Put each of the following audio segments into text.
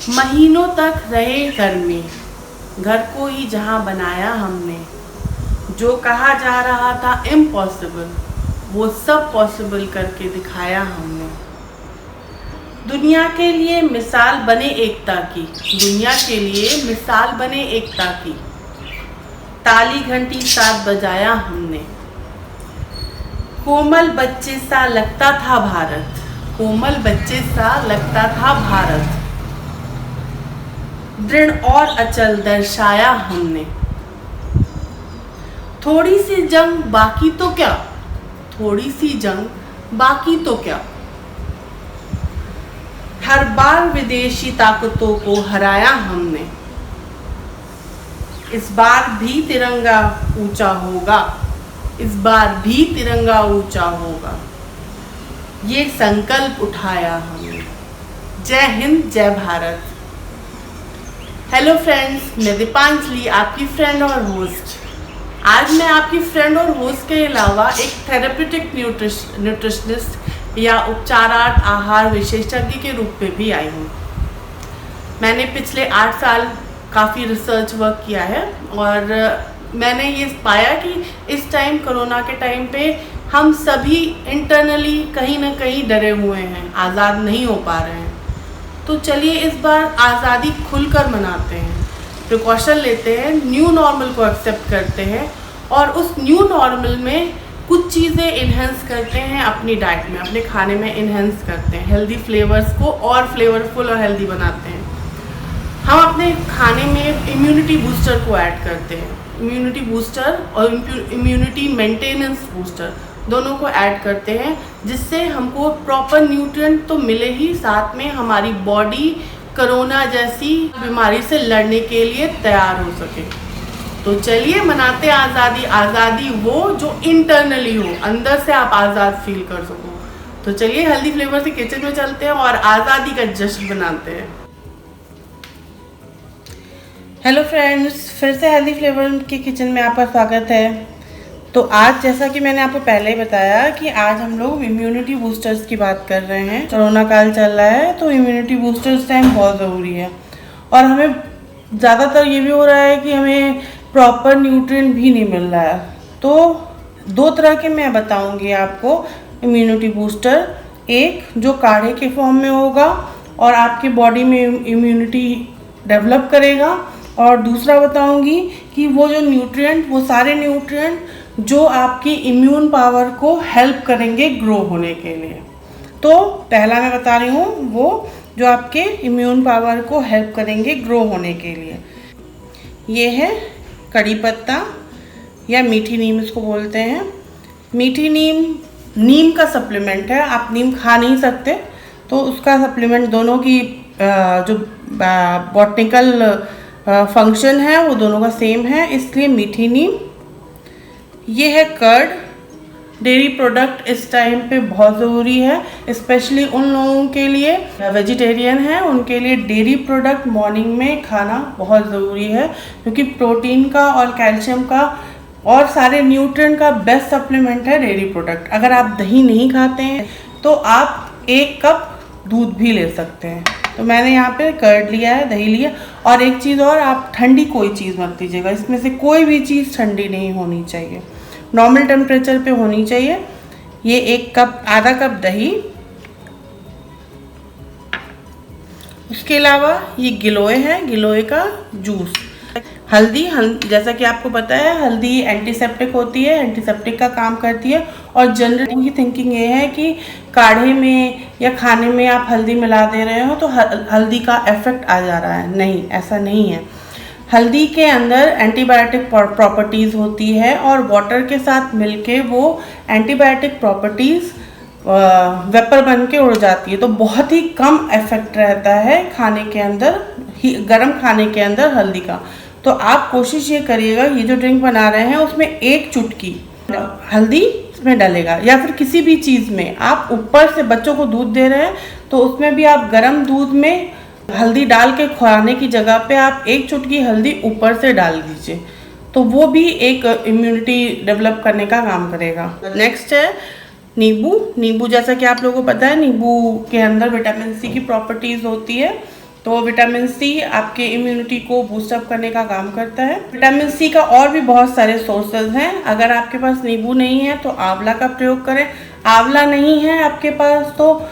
महीनों तक रहे घर में, घर को ही जहाँ बनाया हमने। जो कहा जा रहा था इम्पॉसिबल, वो सब पॉसिबल करके दिखाया हमने। दुनिया के लिए मिसाल बने एकता की, दुनिया के लिए मिसाल बने एकता की। ताली घंटी साथ बजाया हमने। कोमल बच्चे सा लगता था भारत, कोमल बच्चे सा लगता था भारत। दृढ़ और अचल दर्शाया हमने। थोड़ी सी जंग बाकी तो क्या, थोड़ी सी जंग बाकी तो क्या। हर बार विदेशी ताकतों को हराया हमने। इस बार भी तिरंगा ऊंचा होगा, इस बार भी तिरंगा ऊंचा होगा। ये संकल्प उठाया हमने। जय हिंद, जय भारत। हेलो फ्रेंड्स, मैं दीपांजलि, आपकी फ्रेंड और होस्ट। आज मैं आपकी फ्रेंड और होस्ट के अलावा एक थेरेप्यूटिक न्यूट्रिशनिस्ट या उपचारार्थ आहार विशेषज्ञ के रूप में भी आई हूँ। मैंने पिछले 8 साल काफ़ी रिसर्च वर्क किया है और मैंने ये पाया कि इस टाइम, कोरोना के टाइम पे, हम सभी इंटरनली कहीं ना कहीं डरे हुए हैं, आज़ाद नहीं हो पा रहे हैं। तो चलिए इस बार आज़ादी खुलकर मनाते हैं, प्रिकॉशन लेते हैं, न्यू नॉर्मल को एक्सेप्ट करते हैं और उस न्यू नॉर्मल में कुछ चीज़ें इन्हेंस करते हैं अपनी डाइट में, अपने खाने में इन्हेंस करते हैं, हेल्दी फ्लेवर्स को और फ्लेवरफुल और हेल्दी बनाते हैं। हम अपने खाने में इम्यूनिटी बूस्टर को ऐड करते हैं, इम्यूनिटी बूस्टर और इम्यूनिटी मेंटेनेंस बूस्टर दोनों को ऐड करते हैं, जिससे हमको प्रॉपर न्यूट्रिएंट तो मिले ही, साथ में हमारी बॉडी कोरोना जैसी बीमारी से लड़ने के लिए तैयार हो सके। तो चलिए मनाते हैं आज़ादी। आज़ादी वो जो इंटरनली हो, अंदर से आप आज़ाद फील कर सको। तो चलिए हेल्दी फ्लेवर से किचन में चलते हैं और आज़ादी का जश्न मनाते हैं। हेलो फ्रेंड्स, फिर से हेल्दी फ्लेवर के किचन में आपका स्वागत है। तो आज, जैसा कि मैंने आपको पहले ही बताया, कि आज हम लोग इम्यूनिटी बूस्टर्स की बात कर रहे हैं। कोरोना काल चल रहा है तो इम्यूनिटी बूस्टर्स टाइम बहुत ज़रूरी है और हमें ज़्यादातर ये भी हो रहा है कि हमें प्रॉपर न्यूट्रिएंट भी नहीं मिल रहा है। तो 2 तरह के मैं बताऊंगी आपको इम्यूनिटी बूस्टर। एक जो काढ़े के फॉर्म में होगा और आपके बॉडी में इम्यूनिटी डेवलप करेगा, और दूसरा बताऊंगी कि वो जो न्यूट्रिएंट, वो सारे न्यूट्रिएंट जो आपकी इम्यून पावर को हेल्प करेंगे ग्रो होने के लिए। तो पहला मैं बता रही हूँ, वो जो आपके इम्यून पावर को हेल्प करेंगे ग्रो होने के लिए। ये है कड़ी पत्ता या मीठी नीम इसको बोलते हैं। मीठी नीम नीम का सप्लीमेंट है। आप नीम खा नहीं सकते, तो उसका सप्लीमेंट, दोनों की जो बॉटनिकल फंक्शन है वो दोनों का सेम है, इसलिए मीठी नीम। ये है कर्ड। डेयरी प्रोडक्ट इस टाइम पे बहुत ज़रूरी है, स्पेशली उन लोगों के लिए वेजिटेरियन हैं, उनके लिए डेयरी प्रोडक्ट मॉर्निंग में खाना बहुत ज़रूरी है, क्योंकि प्रोटीन का और कैल्शियम का और सारे न्यूट्रिएंट का बेस्ट सप्लीमेंट है डेयरी प्रोडक्ट। अगर आप दही नहीं खाते हैं तो आप 1 कप दूध भी ले सकते हैं। तो मैंने यहाँ पे कर्ड लिया है, दही लिया। और एक चीज़ और, आप ठंडी कोई चीज़ मत लीजिएगा, इसमें से कोई भी चीज़ ठंडी नहीं होनी चाहिए, नॉर्मल टेम्परेचर पे होनी चाहिए। ये 1 कप, आधा कप दही। उसके अलावा ये गिलोय है, गिलोय का जूस। हल्दी, जैसा कि आपको पता है, हल्दी एंटीसेप्टिक होती है, एंटीसेप्टिक का काम करती है। और जनरली की थिंकिंग ये है कि काढ़े में या खाने में आप हल्दी मिला दे रहे हो तो हल्दी का इफेक्ट आ जा रहा है। नहीं, ऐसा नहीं है। हल्दी के अंदर एंटीबायोटिक प्रॉपर्टीज़ होती है और वाटर के साथ मिलके वो एंटीबायोटिक प्रॉपर्टीज़ वेपर बन के उड़ जाती है, तो बहुत ही कम इफेक्ट रहता है खाने के अंदर, गर्म खाने के अंदर हल्दी का। तो आप कोशिश ये करिएगा, ये जो ड्रिंक बना रहे हैं उसमें 1 चुटकी हल्दी इसमें डालेगा, या फिर किसी भी चीज़ में आप ऊपर से, बच्चों को दूध दे रहे हैं तो उसमें भी आप गर्म दूध में हल्दी डाल के खुआने की जगह पे आप 1 चुटकी हल्दी ऊपर से डाल दीजिए, तो वो भी एक इम्यूनिटी डेवलप करने का काम करेगा। नेक्स्ट है नींबू। नींबू, जैसा कि आप लोगों को पता है, नींबू के अंदर विटामिन सी की प्रॉपर्टीज़ होती है, तो विटामिन सी आपके इम्यूनिटी को बूस्ट अप करने का काम करता है। विटामिन सी का और भी बहुत सारे सोर्सेज हैं। अगर आपके पास नींबू नहीं है तो आंवला का प्रयोग करें, आंवला नहीं है आपके पास तो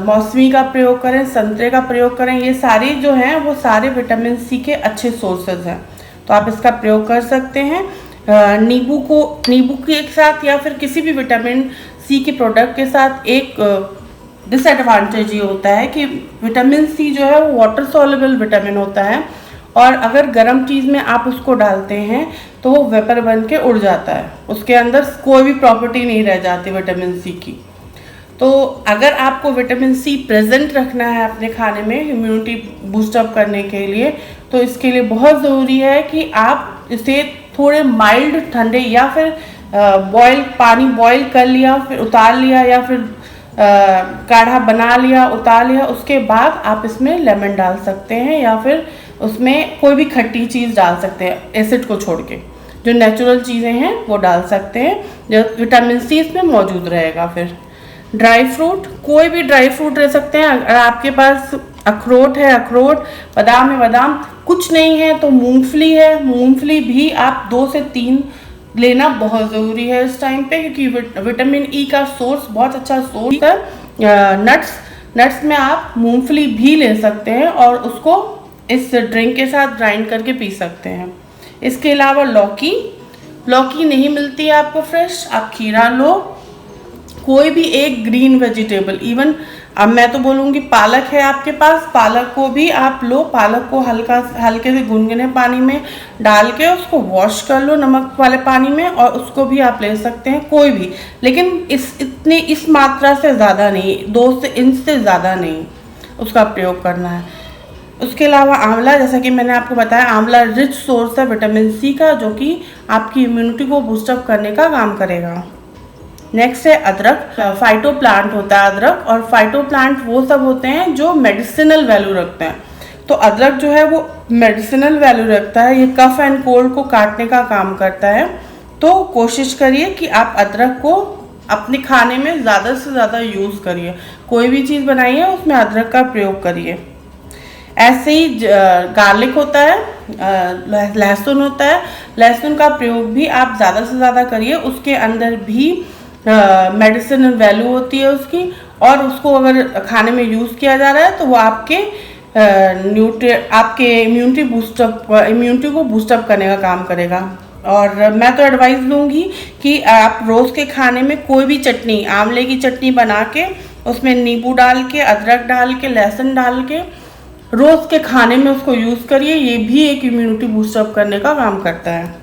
मौसमी का प्रयोग करें, संतरे का प्रयोग करें। ये सारी जो हैं वो सारे विटामिन सी के अच्छे सोर्सेज हैं, तो आप इसका प्रयोग कर सकते हैं। नींबू के एक साथ या फिर किसी भी विटामिन सी के प्रोडक्ट के साथ एक डिसएडवांटेज ये होता है कि विटामिन सी जो है वो वाटर सॉल्युबल विटामिन होता है, और अगर गर्म चीज़ में आप उसको डालते हैं तो वो वेपर बन के उड़ जाता है, उसके अंदर कोई भी प्रॉपर्टी नहीं रह जाती विटामिन सी की। तो अगर आपको विटामिन सी प्रेजेंट रखना है अपने खाने में इम्यूनिटी बूस्ट अप करने के लिए, तो इसके लिए बहुत ज़रूरी है कि आप इसे थोड़े माइल्ड ठंडे या फिर पानी बॉईल कर लिया फिर उतार लिया, या फिर काढ़ा बना लिया उतार लिया, उसके बाद आप इसमें लेमन डाल सकते हैं या फिर उसमें कोई भी खट्टी चीज़ डाल सकते हैं, एसिड को छोड़ के जो नेचुरल चीज़ें हैं वो डाल सकते हैं, जो विटामिन सी इसमें मौजूद रहेगा। फिर ड्राई फ्रूट, कोई भी ड्राई फ्रूट रह सकते हैं। अगर आपके पास अखरोट है अखरोट, बादाम है बादाम, कुछ नहीं है तो मूंगफली है, मूंगफली भी आप 2 से 3 लेना बहुत ज़रूरी है इस टाइम पे, क्योंकि विटामिन ई का सोर्स बहुत अच्छा सोर्स है। नट्स में आप मूंगफली भी ले सकते हैं और उसको इस ड्रिंक के साथ ग्राइंड करके पी सकते हैं। इसके अलावा लौकी नहीं मिलती है आपको फ्रेश, आप खीरा लो, कोई भी एक ग्रीन वेजिटेबल, इवन अब मैं तो बोलूँगी पालक है आपके पास, पालक को भी आप लो, पालक को हल्के से गुनगुने पानी में डाल के उसको वॉश कर लो नमक वाले पानी में, और उसको भी आप ले सकते हैं कोई भी, लेकिन इस मात्रा से ज़्यादा नहीं, 2 इंच से ज़्यादा नहीं उसका प्रयोग करना है। उसके अलावा आंवला, जैसा कि मैंने आपको बताया, आंवला रिच सोर्स है विटामिन सी का, जो कि आपकी इम्यूनिटी को बूस्टअप करने का काम करेगा। नेक्स्ट है अदरक। फाइटो प्लांट होता है अदरक, और फाइटो प्लांट वो सब होते हैं जो मेडिसिनल वैल्यू रखते हैं। तो अदरक जो है वो मेडिसिनल वैल्यू रखता है, ये कफ एंड कोल्ड को काटने का काम करता है। तो कोशिश करिए कि आप अदरक को अपने खाने में ज़्यादा से ज़्यादा यूज़ करिए, कोई भी चीज़ बनाइए उसमें अदरक का प्रयोग करिए। ऐसे ही गार्लिक होता है, लहसुन होता है, लहसुन का प्रयोग भी आप ज़्यादा से ज़्यादा करिए, उसके अंदर भी मेडिसिनल वैल्यू होती है उसकी, और उसको अगर खाने में यूज़ किया जा रहा है तो वो आपके इम्यूनिटी को बूस्टअप करने का काम करेगा। और मैं तो एडवाइस दूंगी कि आप रोज़ के खाने में कोई भी चटनी, आंवले की चटनी बना के उसमें नींबू डाल के, अदरक डाल के, लहसुन डाल के रोज़ के खाने में उसको यूज़ करिए, ये भी एक इम्यूनिटी बूस्टअप करने का काम करता है।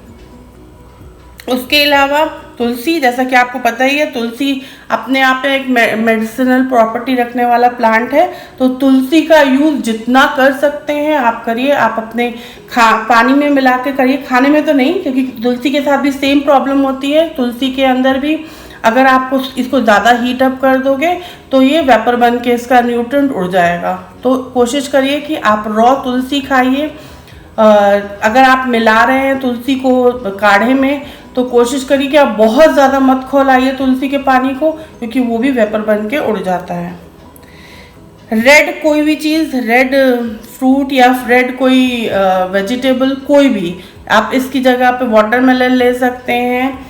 उसके अलावा तुलसी, जैसा कि आपको पता ही है, तुलसी अपने आप में एक मेडिसिनल प्रॉपर्टी रखने वाला प्लांट है। तो तुलसी का यूज़ जितना कर सकते हैं आप करिए, आप अपने पानी में मिला के करिए, खाने में तो नहीं, क्योंकि तुलसी के साथ भी सेम प्रॉब्लम होती है। तुलसी के अंदर भी अगर आप इसको ज़्यादा हीट अप कर दोगे तो ये वेपर बन के इसका न्यूट्रिएंट उड़ जाएगा। तो कोशिश करिए कि आप रॉ तुलसी खाइए। अगर आप मिला रहे हैं तुलसी को काढ़े में तो कोशिश करिए कि आप बहुत ज़्यादा मत खौलाइए तुलसी के पानी को, क्योंकि वो भी वेपर बन के उड़ जाता है। रेड कोई भी चीज़, रेड फ्रूट या रेड कोई वेजिटेबल कोई भी, आप इसकी जगह पे वाटरमेलन ले सकते हैं,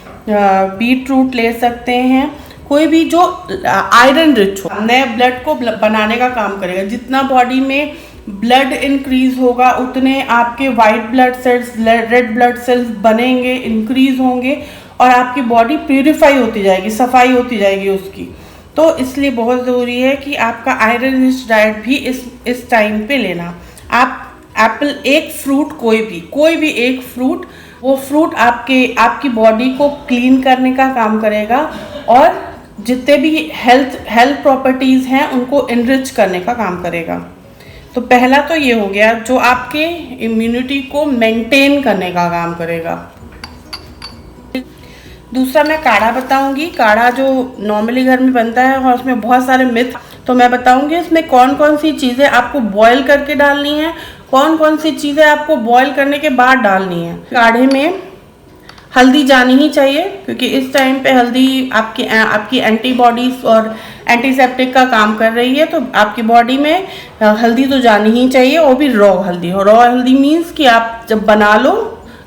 बीट रूट ले सकते हैं, कोई भी जो आयरन रिच हो, नए ब्लड को बनाने का काम करेगा। जितना बॉडी में ब्लड इंक्रीज होगा उतने आपके white blood cells, red blood cells बनेंगे, इंक्रीज होंगे, और आपकी बॉडी प्यूरिफाई होती जाएगी, सफाई होती जाएगी उसकी। तो इसलिए बहुत ज़रूरी है कि आपका आयरन रिच डाइट भी इस टाइम पे लेना। आप एप्पल, एक फ्रूट, कोई भी एक फ्रूट, वो फ्रूट आपकी बॉडी को क्लीन करने का काम करेगा, और जितने भी हेल्थ प्रॉपर्टीज़ हैं उनको इनरिच करने का काम करेगा। तो पहला तो ये हो गया जो आपके इम्यूनिटी को मेंटेन करने का काम करेगा। दूसरा मैं काढ़ा बताऊंगी। काढ़ा जो नॉर्मली घर में बनता है और उसमें बहुत सारे मिथ, तो मैं बताऊंगी इसमें कौन कौन सी चीज़ें आपको बॉयल करके डालनी है, कौन कौन सी चीज़ें आपको बॉयल करने के बाद डालनी है। काढ़े में हल्दी जानी ही चाहिए, क्योंकि इस टाइम पे हल्दी आपकी एंटीबॉडीज और एंटीसेप्टिक का काम कर रही है, तो आपकी बॉडी में हल्दी तो जानी ही चाहिए, और भी रॉ हल्दी। रॉ हल्दी मीन्स कि आप जब बना लो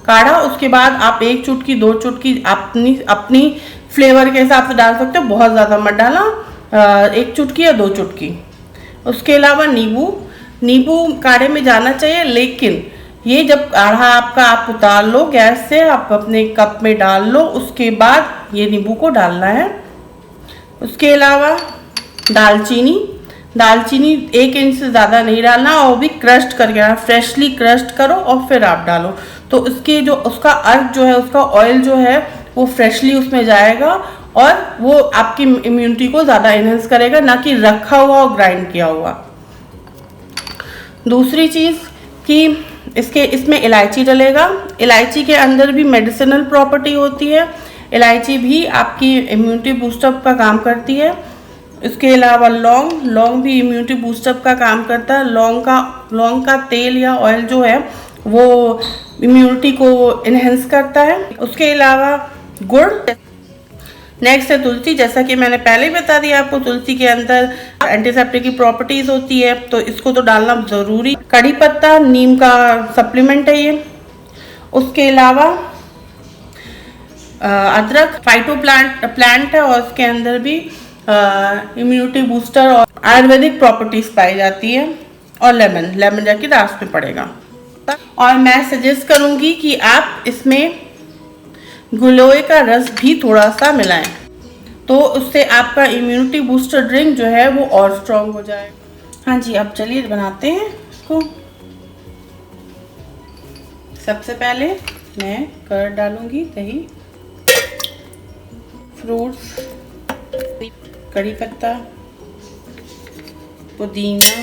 काढ़ा, उसके बाद आप 1 चुटकी 2 चुटकी अपनी अपनी फ्लेवर के हिसाब से डाल सकते हो, बहुत ज़्यादा मत डालना, 1 चुटकी या 2 चुटकी। उसके अलावा नींबू काढ़े में जाना चाहिए, लेकिन ये जब काढ़ा आपका आप उतार लो गैस से, आप अपने कप में डाल लो, उसके बाद ये नींबू को डालना है। उसके अलावा दालचीनी 1 इंच से ज़्यादा नहीं डालना, और भी क्रश्ड करके, फ्रेशली क्रश्ड करो और फिर आप डालो, तो उसके जो उसका अर्क जो है, उसका ऑयल जो है वो फ्रेशली उसमें जाएगा, और वो आपकी इम्यूनिटी को ज़्यादा इनहेंस करेगा, ना कि रखा हुआ और ग्राइंड किया हुआ। दूसरी चीज़ कि इसमें इलायची डलेगा। इलायची के अंदर भी मेडिसिनल प्रॉपर्टी होती है, इलायची भी आपकी इम्यूनिटी बूस्टअप का काम करती है। इसके अलावा लौंग भी इम्यूनिटी बूस्टअप का काम करता है। लौंग का तेल या ऑयल जो है वो इम्यूनिटी को इन्हेंस करता है। उसके अलावा गुड़। नेक्स्ट है तुलसी। जैसा कि मैंने पहले ही बता दिया आपको, तुलसी के अंदर एंटीसेप्टिक की प्रॉपर्टीज होती है, तो इसको तो डालना ज़रूरी। कड़ी पत्ता नीम का सप्लीमेंट है ये। उसके अलावा अदरक फाइटो प्लांट है, और उसके अंदर भी इम्यूनिटी बूस्टर और आयुर्वेदिक प्रॉपर्टीज पाई जाती है। और लेमन जाके लास्ट में पड़ेगा। और मैं सजेस्ट करूँगी कि आप इसमें गिलोय का रस भी थोड़ा सा मिलाएं, तो उससे आपका इम्यूनिटी बूस्टर ड्रिंक जो है वो और स्ट्रॉन्ग हो जाएगा। हाँ जी, अब चलिए बनाते हैं इसको। सबसे पहले मैं कर्ड डालूंगी, दही, फ्रूट्स, कड़ी पत्ता, पुदीना,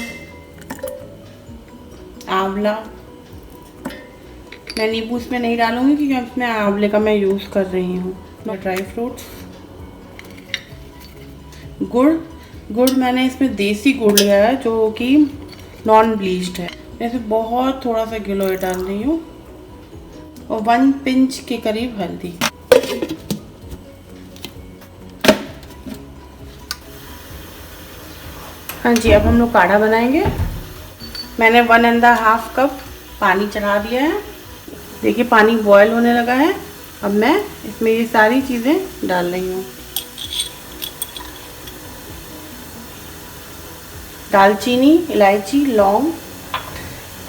आंवला। मैं नींबू इसमें नहीं डालूंगी क्योंकि इसमें आंवले का मैं यूज़ कर रही हूँ। ड्राई फ्रूट्स, गुड़ मैंने इसमें देसी गुड़ लिया है जो कि नॉन ब्लीच्ड है। मैं इसमें बहुत थोड़ा सा गिलोय डाल रही हूँ, और 1 पिंच के करीब हल्दी। हाँ जी, अब हम लोग काढ़ा बनाएंगे। मैंने 1.5 कप पानी चढ़ा दिया है। देखिए पानी बॉयल होने लगा है। अब मैं इसमें ये सारी चीज़ें डाल रही हूँ। दालचीनी, इलायची, लौंग,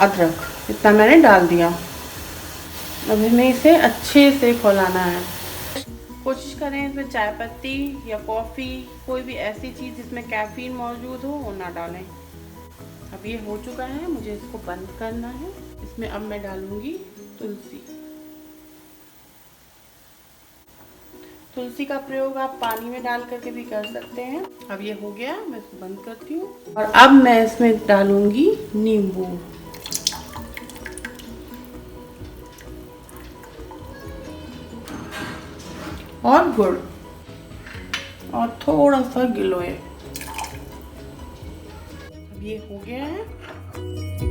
अदरक, इतना मैंने डाल दिया। अब हमें इसे अच्छे से खौलाना है। कोशिश करें इसमें चाय पत्ती या कॉफ़ी, कोई भी ऐसी चीज़ जिसमें कैफीन मौजूद हो वो ना डालें। अब ये हो चुका है, मुझे इसको बंद करना है। इसमें अब मैं डालूंगी तुलसी का प्रयोग आप पानी में डाल करके भी कर सकते हैं। अब ये हो गया, मैं इसको बंद करती हूँ। और अब मैं इसमें डालूंगी नींबू और गुड़ और थोड़ा सा गिलोय। अब ये हो गया है।